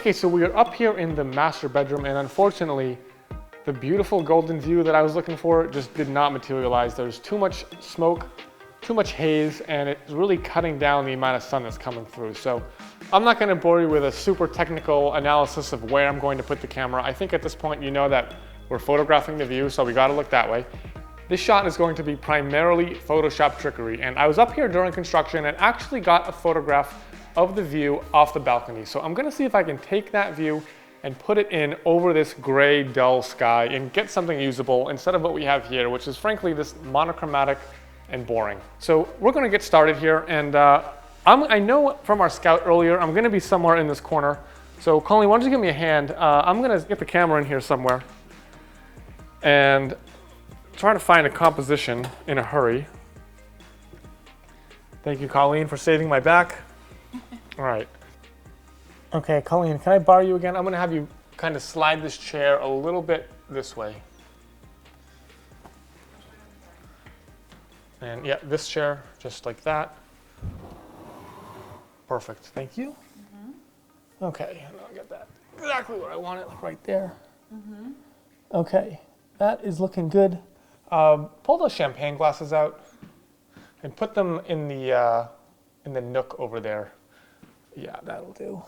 Okay, so we are up here in the master bedroom, and unfortunately, the beautiful golden view that I was looking for just did not materialize. There's too much smoke, too much haze, and it's really cutting down the amount of sun that's coming through. So I'm not gonna bore you with a super technical analysis of where I'm going to put the camera. I think at this point you know that we're photographing the view, so we gotta look that way. This shot is going to be primarily Photoshop trickery, and I was up here during construction and actually got a photograph of the view off the balcony. So I'm gonna see if I can take that view and put it in over this gray, dull sky and get something usable instead of what we have here, which is frankly this monochromatic and boring. So we're gonna get started here, and I know from our scout earlier, I'm gonna be somewhere in this corner. So Colleen, why don't you give me a hand? I'm gonna get the camera in here somewhere and try to find a composition in a hurry. Thank you, Colleen, for saving my back. All right. Okay, Colleen, can I borrow you again? I'm gonna have you kind of slide this chair a little bit this way. And yeah, this chair, just like that. Perfect, thank you. Okay, and I'll get that exactly where I want it, like right there. Okay, that is looking good. Pull those champagne glasses out and put them in the nook over there. Yeah, that'll do.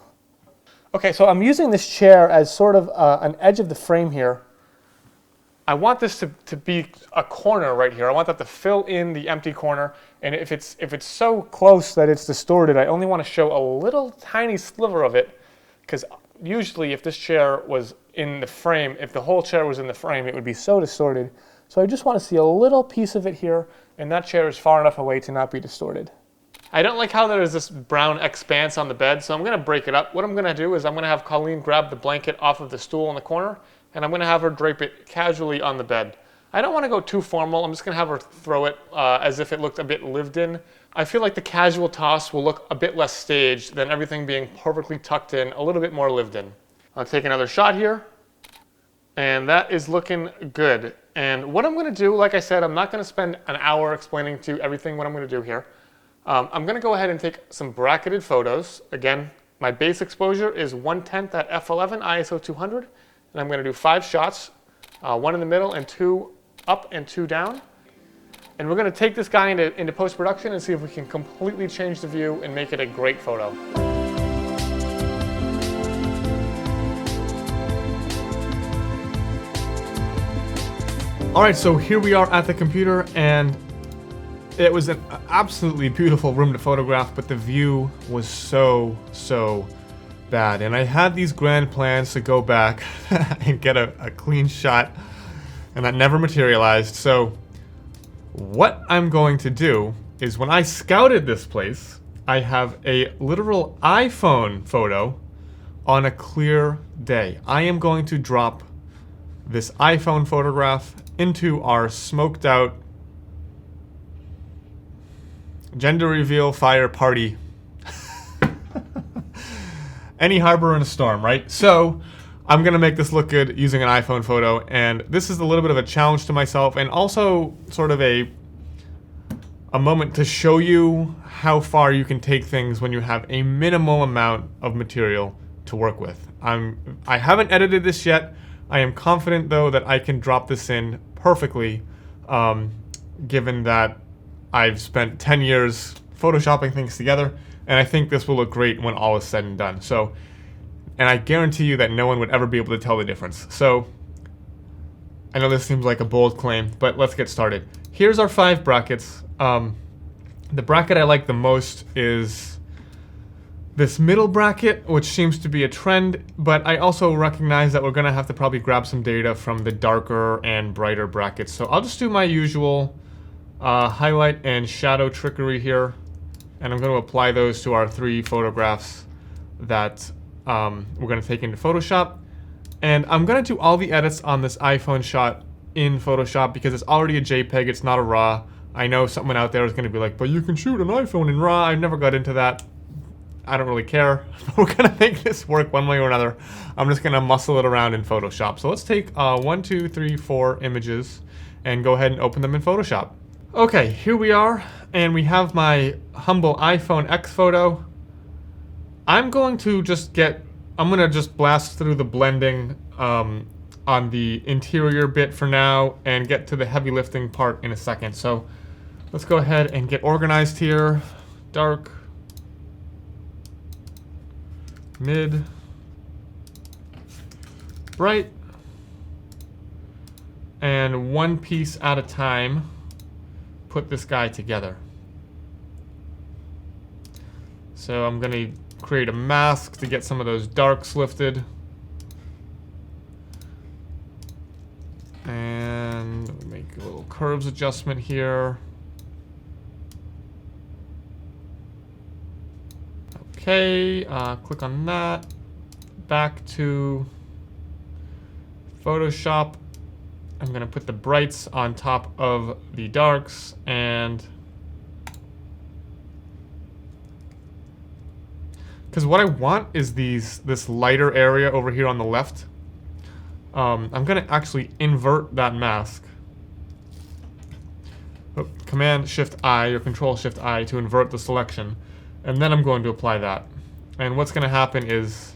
Okay, so I'm using this chair as sort of an edge of the frame here. I want this to be a corner right here. I want that to fill in the empty corner. And if it's so close that it's distorted, I only want to show a little tiny sliver of it, because usually if this chair was in the frame, if the whole chair was in the frame, it would be so distorted. So I just want to see a little piece of it here, and that chair is far enough away to not be distorted. I don't like how there's this brown expanse on the bed, so I'm going to break it up. What I'm going to do is I'm going to have Colleen grab the blanket off of the stool in the corner, and I'm going to have her drape it casually on the bed. I don't want to go too formal. I'm just going to have her throw it as if it looked a bit lived in. I feel like the casual toss will look a bit less staged than everything being perfectly tucked in, a little bit more lived in. I'll take another shot here, and that is looking good. And what I'm going to do, like I said, I'm not going to spend an hour explaining to you everything what I'm going to do here. I'm going to go ahead and take some bracketed photos. Again, my base exposure is 1/10 at f11 ISO 200, and I'm going to do 5 shots, 1 in the middle and 2 up and 2 down. And we're going to take this guy into post-production and see if we can completely change the view and make it a great photo. All right, so here we are at the computer, and it was an absolutely beautiful room to photograph, but the view was so bad. And I had these grand plans to go back and get a clean shot, and that never materialized. So what I'm going to do is, when I scouted this place, I have a literal iPhone photo on a clear day. I am going to drop this iPhone photograph into our smoked out gender reveal fire party. Any harbor in a storm, right? So I'm gonna make this look good using an iPhone photo, and this is a little bit of a challenge to myself, and also sort of a moment to show you how far you can take things when you have a minimal amount of material to work with. I haven't edited this yet. I am confident though that I can drop this in perfectly, given that I've spent 10 years photoshopping things together, and I think this will look great when all is said and done. So, and I guarantee you that no one would ever be able to tell the difference. So, I know this seems like a bold claim, but let's get started. Here's our 5 brackets. The bracket I like the most is this middle bracket, which seems to be a trend, but I also recognize that we're gonna have to probably grab some data from the darker and brighter brackets. So I'll just do my usual highlight and shadow trickery here, and I'm going to apply those to our 3 photographs that we're going to take into Photoshop. And I'm going to do all the edits on this iPhone shot in Photoshop because it's already a JPEG, it's not a RAW. I know someone out there is going to be like, but you can shoot an iPhone in RAW. I never got into that. I don't really care. We're going to make this work one way or another. I'm just going to muscle it around in Photoshop. So let's take 1, 2, 3, 4 images and go ahead and open them in Photoshop. Okay, here we are, and we have my humble iPhone X photo. I'm going to just get I'm gonna just blast through the blending on the interior bit for now and get to the heavy lifting part in a second. So let's go ahead and get organized here. Dark, mid, bright, and one piece at a time, put this guy together. So I'm gonna create a mask to get some of those darks lifted. And make a little curves adjustment here. Okay, click on that. Back to Photoshop. I'm gonna put the brights on top of the darks, and because what I want is this lighter area over here on the left. I'm gonna actually invert that mask. Command Shift I or Control Shift I to invert the selection, and then I'm going to apply that. And what's gonna happen is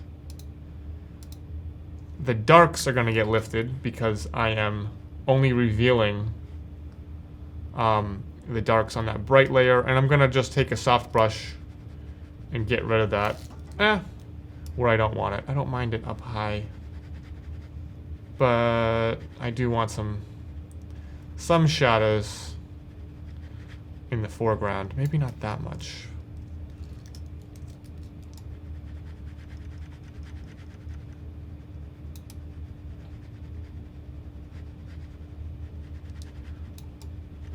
the darks are gonna get lifted because I am only revealing the darks on that bright layer, and I'm gonna just take a soft brush and get rid of that where I don't want it. I don't mind it up high, but I do want some shadows in the foreground. Maybe not that much.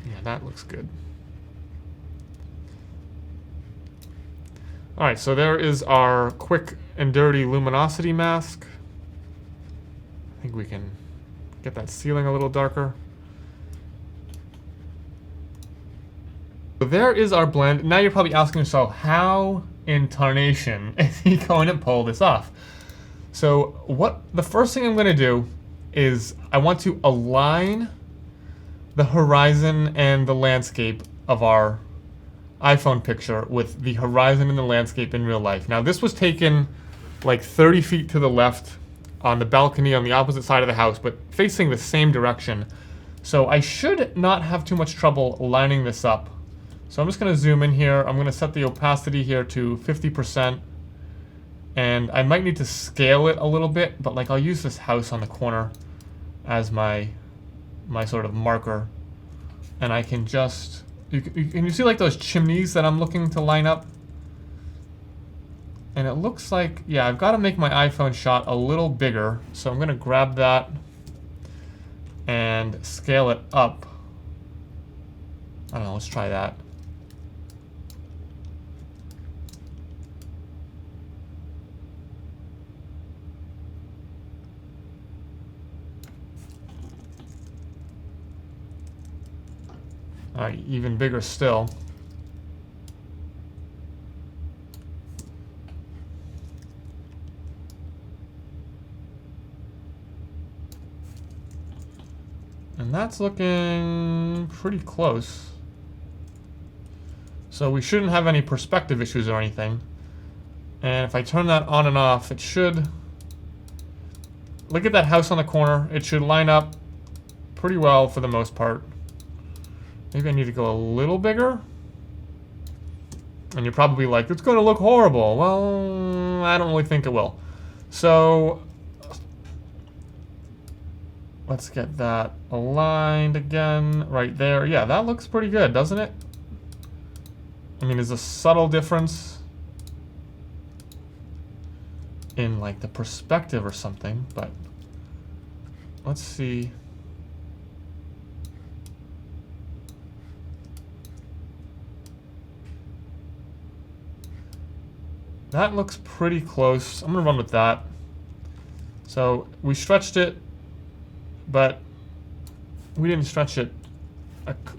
Yeah, that looks good. All right, so there is our quick and dirty luminosity mask. I think we can get that ceiling a little darker. So there is our blend. Now you're probably asking yourself, how in tarnation is he going to pull this off? So the first thing I'm going to do is I want to align the horizon and the landscape of our iPhone picture with the horizon and the landscape in real life. Now this was taken like 30 feet to the left on the balcony on the opposite side of the house, but facing the same direction. So I should not have too much trouble lining this up. So I'm just going to zoom in here. I'm going to set the opacity here to 50%. And I might need to scale it a little bit, but like I'll use this house on the corner as my sort of marker. And I can just, can you see like those chimneys that I'm looking to line up? And it looks like, yeah, I've got to make my iPhone shot a little bigger. So I'm going to grab that and scale it up. I don't know, let's try that. All right, even bigger still. And that's looking pretty close. So we shouldn't have any perspective issues or anything. And if I turn that on and off, it should, look at that house on the corner. It should line up pretty well for the most part. Maybe I need to go a little bigger. And you're probably like, it's going to look horrible. Well, I don't really think it will. So let's get that aligned again right there. Yeah, that looks pretty good, doesn't it? I mean, there's a subtle difference in like the perspective or something, but let's see. That looks pretty close. I'm gonna run with that. So we stretched it, but we didn't stretch it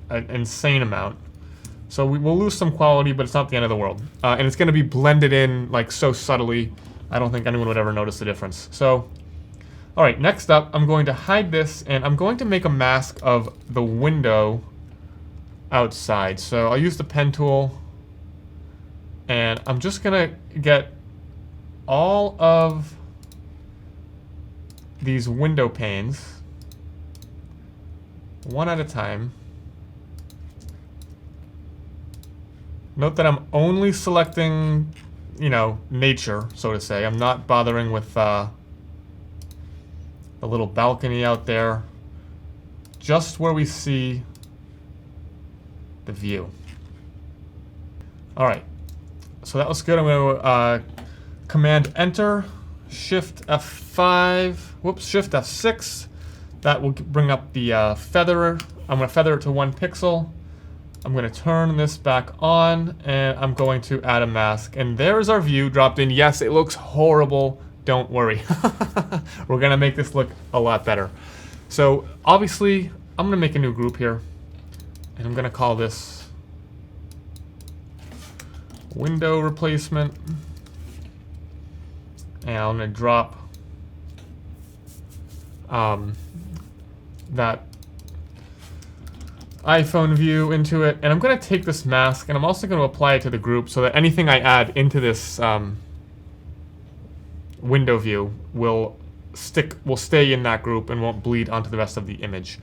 an insane amount. So we'll lose some quality, but it's not the end of the world. And it's gonna be blended in like so subtly, I don't think anyone would ever notice the difference. So, all right, next up, I'm going to hide this and I'm going to make a mask of the window outside. So I'll use the pen tool and I'm just gonna get all of these window panes one at a time. Note that I'm only selecting, you know, nature, so to say. I'm not bothering with the little balcony out there. Just where we see the view. All right, so that looks good. I'm going to Command Enter, Shift F5, whoops, Shift F6. That will bring up the featherer. I'm going to feather it to 1 pixel. I'm going to turn this back on, and I'm going to add a mask. And there's our view dropped in. Yes, it looks horrible. Don't worry. We're going to make this look a lot better. So obviously, I'm going to make a new group here. And I'm going to call this Window Replacement. And I'm going to drop that iPhone view into it, and I'm going to take this mask and I'm also going to apply it to the group so that anything I add into this window view will stay in that group and won't bleed onto the rest of the image.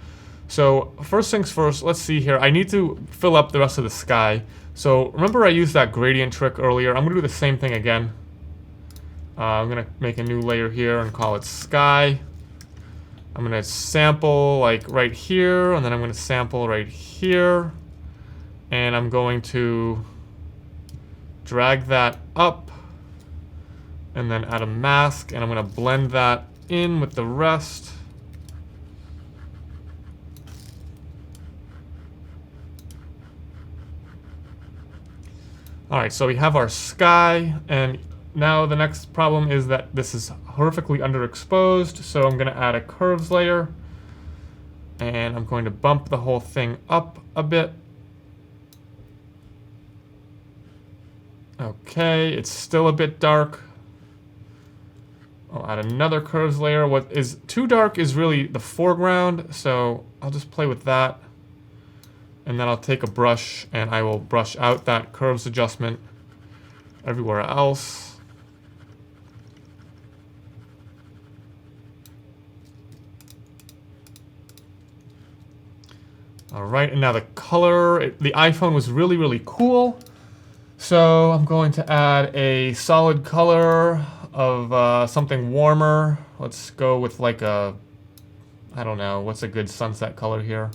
So first things first, let's see here. I need to fill up the rest of the sky. So remember I used that gradient trick earlier. I'm going to do the same thing again. I'm going to make a new layer here and call it sky. I'm going to sample like right here, and then I'm going to sample right here. And I'm going to drag that up and then add a mask, and I'm going to blend that in with the rest. All right, so we have our sky, and now the next problem is that this is horrifically underexposed, so I'm going to add a curves layer, and I'm going to bump the whole thing up a bit. Okay, it's still a bit dark. I'll add another curves layer. What is too dark is really the foreground, so I'll just play with that. And then I'll take a brush and I will brush out that curves adjustment everywhere else. All right, and now the color, the iPhone was really, really cool. So I'm going to add a solid color of something warmer. Let's go with like a, I don't know, what's a good sunset color here?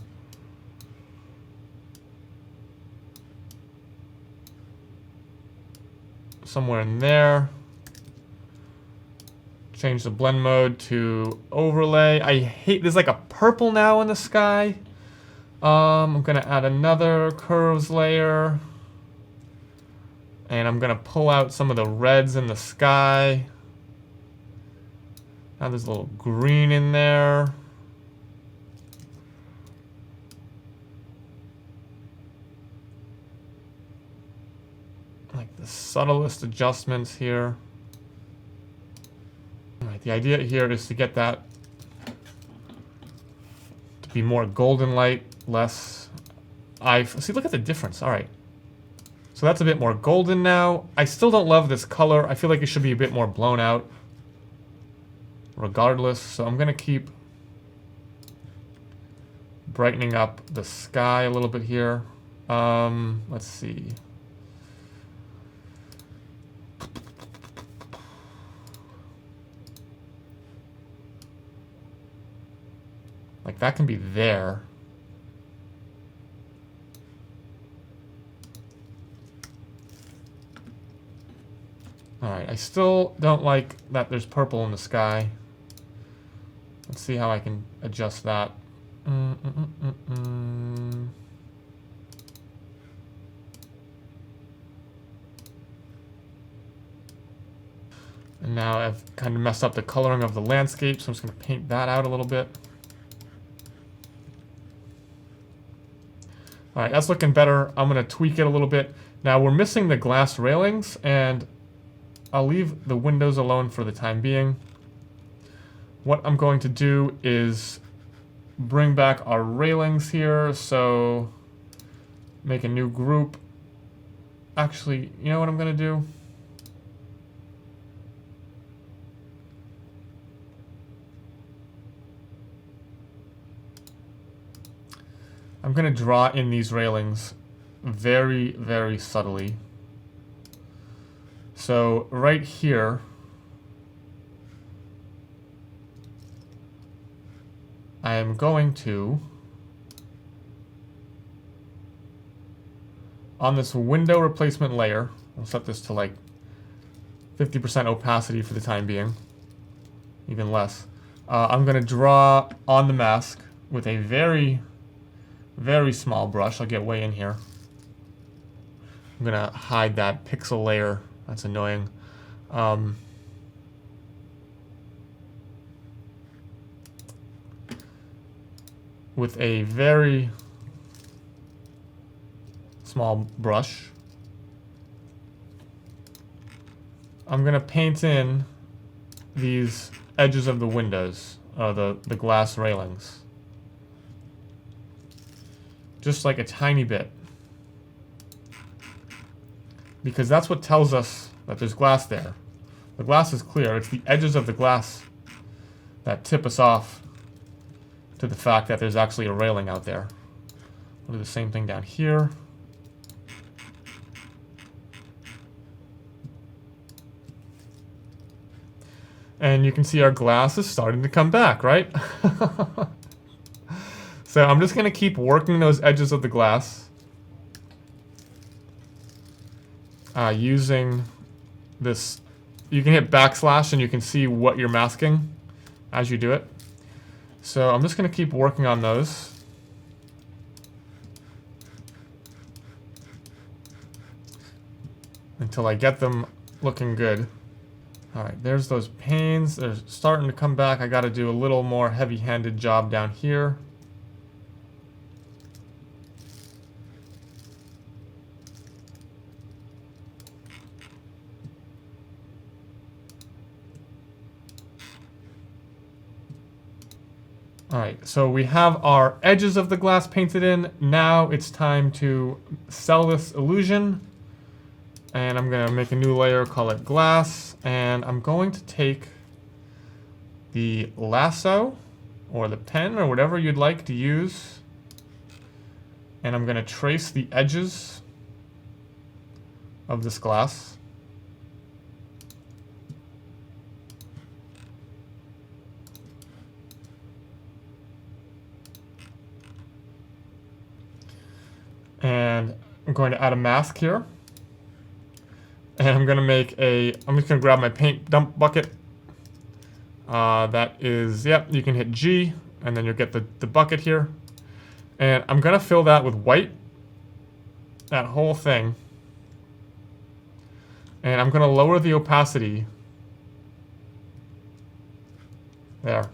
Somewhere in there. Change the blend mode to overlay. I hate, there's like a purple now in the sky. I'm gonna add another curves layer. And I'm gonna pull out some of the reds in the sky. Now there's a little green in there. Like the subtlest adjustments here. All right, the idea here is to get that to be more golden light, less see, look at the difference. All right. So that's a bit more golden now. I still don't love this color. I feel like it should be a bit more blown out regardless. So I'm going to keep brightening up the sky a little bit here. Let's see. Like that can be there. Alright, I still don't like that there's purple in the sky. Let's see how I can adjust that. And now I've kind of messed up the coloring of the landscape, so I'm just going to paint that out a little bit. Alright, that's looking better. I'm going to tweak it a little bit. Now we're missing the glass railings, and I'll leave the windows alone for the time being. What I'm going to do is bring back our railings here, so make a new group. Actually, you know what I'm going to do? I'm going to draw in these railings very, very subtly. So right here, I am going to, on this window replacement layer, I'll set this to like 50% opacity for the time being, even less. I'm going to draw on the mask with a very, very small brush. I'll get way in here. I'm going to hide that pixel layer. That's annoying. With a very small brush, I'm going to paint in these edges of the windows, the glass railings. Just like a tiny bit. Because that's what tells us that there's glass there. The glass is clear. It's the edges of the glass that tip us off to the fact that there's actually a railing out there. We'll do the same thing down here. And you can see our glass is starting to come back, right? So I'm just going to keep working those edges of the glass. Using this, you can hit backslash and you can see what you're masking as you do it. So I'm just going to keep working on those. Until I get them looking good. Alright, there's those panes. They're starting to come back. I got to do a little more heavy-handed job down here. Alright, so we have our edges of the glass painted in. Now it's time to sell this illusion. And I'm going to make a new layer, call it glass. And I'm going to take the lasso or the pen or whatever you'd like to use. And I'm going to trace the edges of this glass. And I'm going to add a mask here. And I'm going to make I'm just going to grab my paint dump bucket. That is, yep, you can hit G, and then you'll get the bucket here. And I'm going to fill that with white, that whole thing. And I'm going to lower the opacity. There.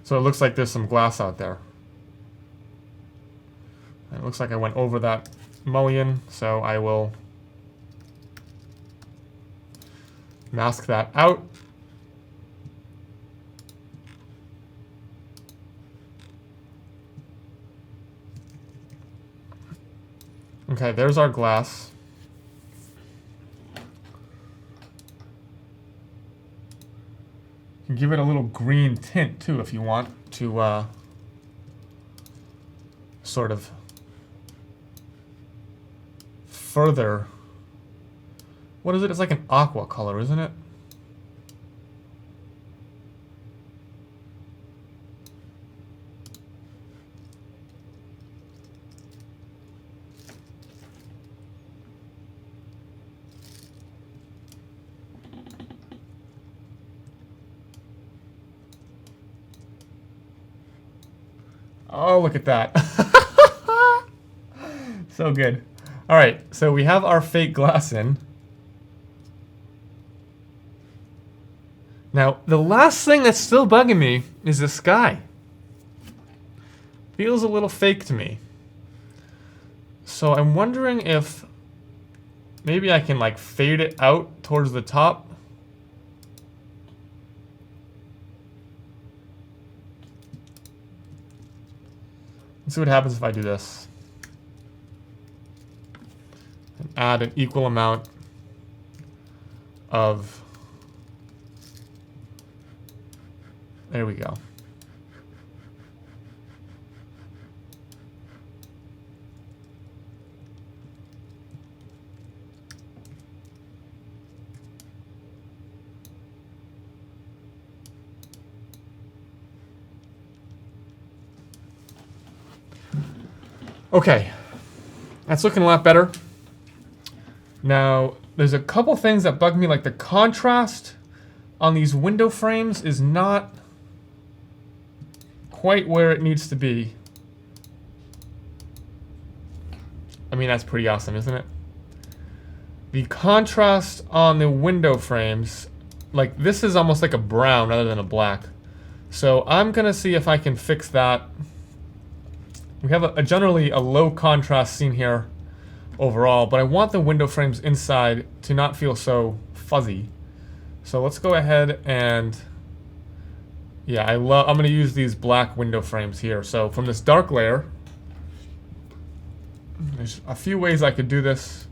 So it looks like there's some glass out there. And it looks like I went over that mullion, so I will mask that out. Okay, there's our glass. You can give it a little green tint too if you want to sort of further. What is it? It's like an aqua color, isn't it? Oh, look at that. So good. All right, so we have our fake glass in. Now, the last thing that's still bugging me is the sky. Feels a little fake to me. So I'm wondering if maybe I can like fade it out towards the top. Let's see what happens if I do this. And add an equal amount of There we go. Okay, that's looking a lot better. Now, there's a couple things that bug me, like the contrast on these window frames is not quite where it needs to be. I mean, that's pretty awesome, isn't it? The contrast on the window frames, like this is almost like a brown rather than a black. So I'm gonna see if I can fix that. We have a generally a low contrast scene here overall, but I want the window frames inside to not feel so fuzzy. So let's go ahead and, yeah, I'm gonna use these black window frames here. So from this dark layer, there's a few ways I could do this,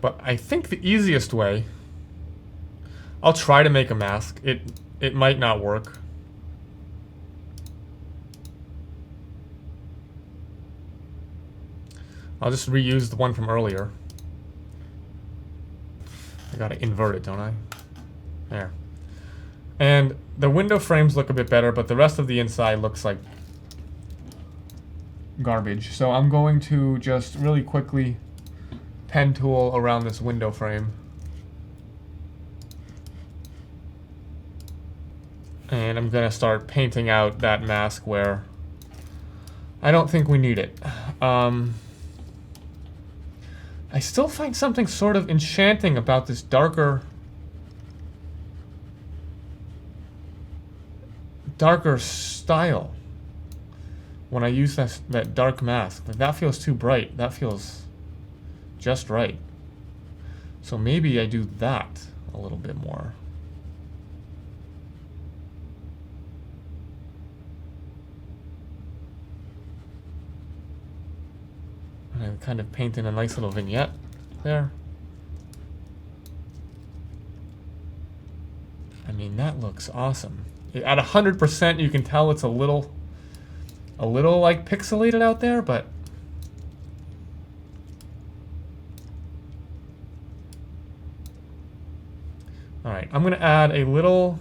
but I think the easiest way, I'll try to make a mask. It might not work. I'll just reuse the one from earlier. I gotta invert it, don't I? There. And the window frames look a bit better, but the rest of the inside looks like garbage. So I'm going to just really quickly pen tool around this window frame. And I'm gonna start painting out that mask where I don't think we need it. I still find something sort of enchanting about this darker style when I use that dark mask. Like, that feels too bright. That feels just right. So maybe I do that a little bit more. And kind of painting a nice little vignette there. I mean, that looks awesome. At 100%, you can tell it's a little like pixelated out there, but all right, I'm gonna add a little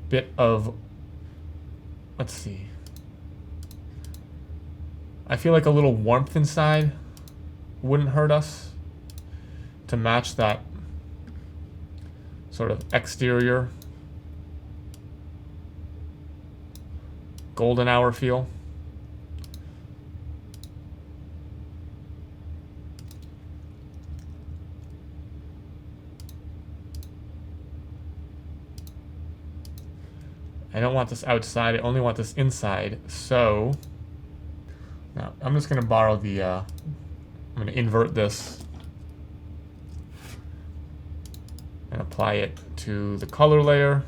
bit of, let's see. I feel like a little warmth inside wouldn't hurt us to match that sort of exterior golden hour feel. I don't want this outside, I only want this inside, so now, I'm just going to borrow the, I'm going to invert this and apply it to the color layer.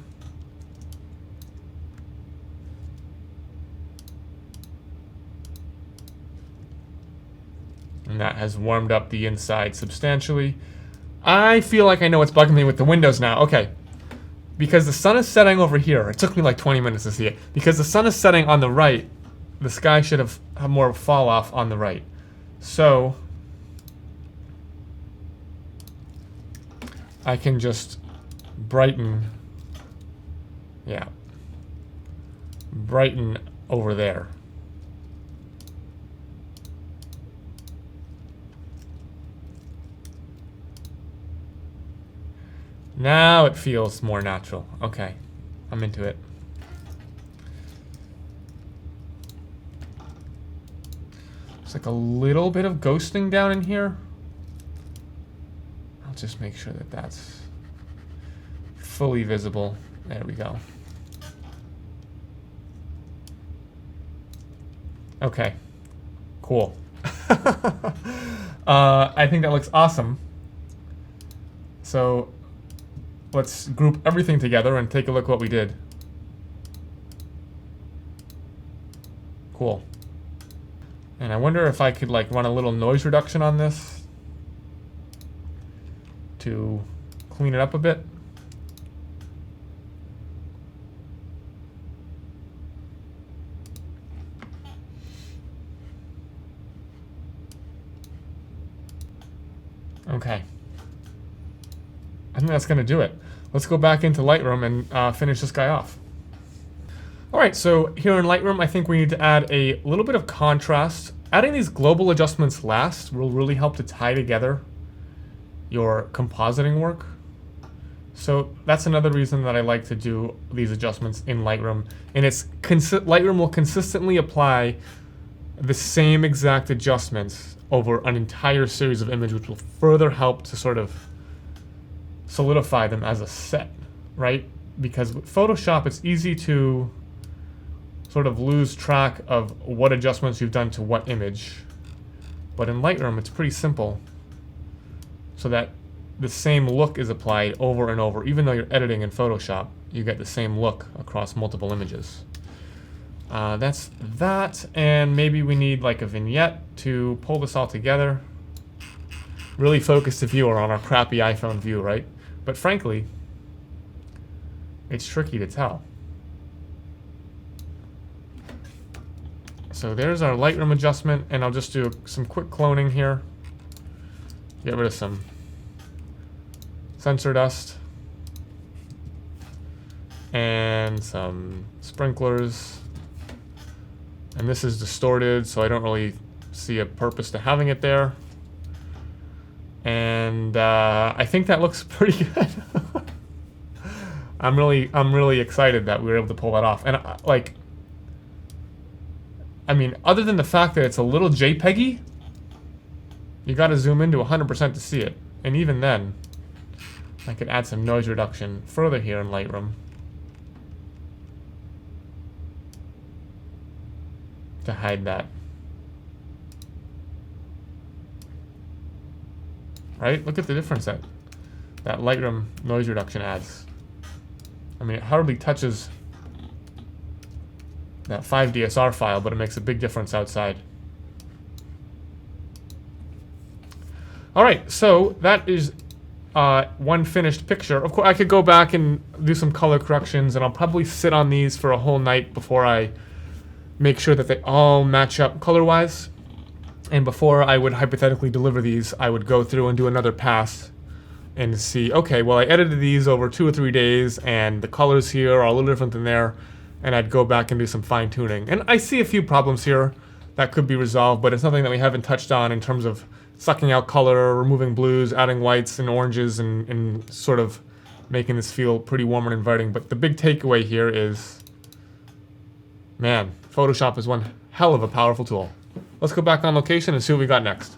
And that has warmed up the inside substantially. I feel like I know what's bugging me with the windows now. Okay. Because the sun is setting over here. It took me like 20 minutes to see it. Because the sun is setting on the right, the sky should have more fall off on the right. So I can just brighten, yeah, brighten over there. Now it feels more natural. Okay, I'm into it. It's like a little bit of ghosting down in here. I'll just make sure that that's fully visible. There we go. Okay, cool. I think that looks awesome. So let's group everything together and take a look what we did. Cool. And I wonder if I could like run a little noise reduction on this to clean it up a bit. Okay. I think that's going to do it. Let's go back into Lightroom and finish this guy off. All right, so here in Lightroom, I think we need to add a little bit of contrast. Adding these global adjustments last will really help to tie together your compositing work. So that's another reason that I like to do these adjustments in Lightroom. And Lightroom will consistently apply the same exact adjustments over an entire series of images, which will further help to sort of solidify them as a set, right? Because with Photoshop, it's easy to sort of lose track of what adjustments you've done to what image. But in Lightroom, it's pretty simple, so that the same look is applied over and over. Even though you're editing in Photoshop, you get the same look across multiple images. That's that, and maybe we need like a vignette to pull this all together. Really focus the viewer on our crappy iPhone view, right? But frankly, it's tricky to tell. So there's our Lightroom adjustment, and I'll just do some quick cloning here. Get rid of some sensor dust and some sprinklers. And this is distorted, so I don't really see a purpose to having it there. And I think that looks pretty good. I'm really excited that we were able to pull that off. And I mean, other than the fact that it's a little JPEG-y, you got to zoom into 100% to see it. And even then, I could add some noise reduction further here in Lightroom to hide that. Right? Look at the difference that Lightroom noise reduction adds. I mean, it hardly touches that 5DSR file, but it makes a big difference outside. All right, so that is one finished picture. Of course, I could go back and do some color corrections, and I'll probably sit on these for a whole night before I make sure that they all match up color-wise. And before I would hypothetically deliver these, I would go through and do another pass and see, okay, well, I edited these over 2 or 3 days, and the colors here are a little different than there, and I'd go back and do some fine-tuning. And I see a few problems here that could be resolved, but it's something that we haven't touched on in terms of sucking out color, removing blues, adding whites and oranges, and sort of making this feel pretty warm and inviting. But the big takeaway here is, man, Photoshop is one hell of a powerful tool. Let's go back on location and see what we got next.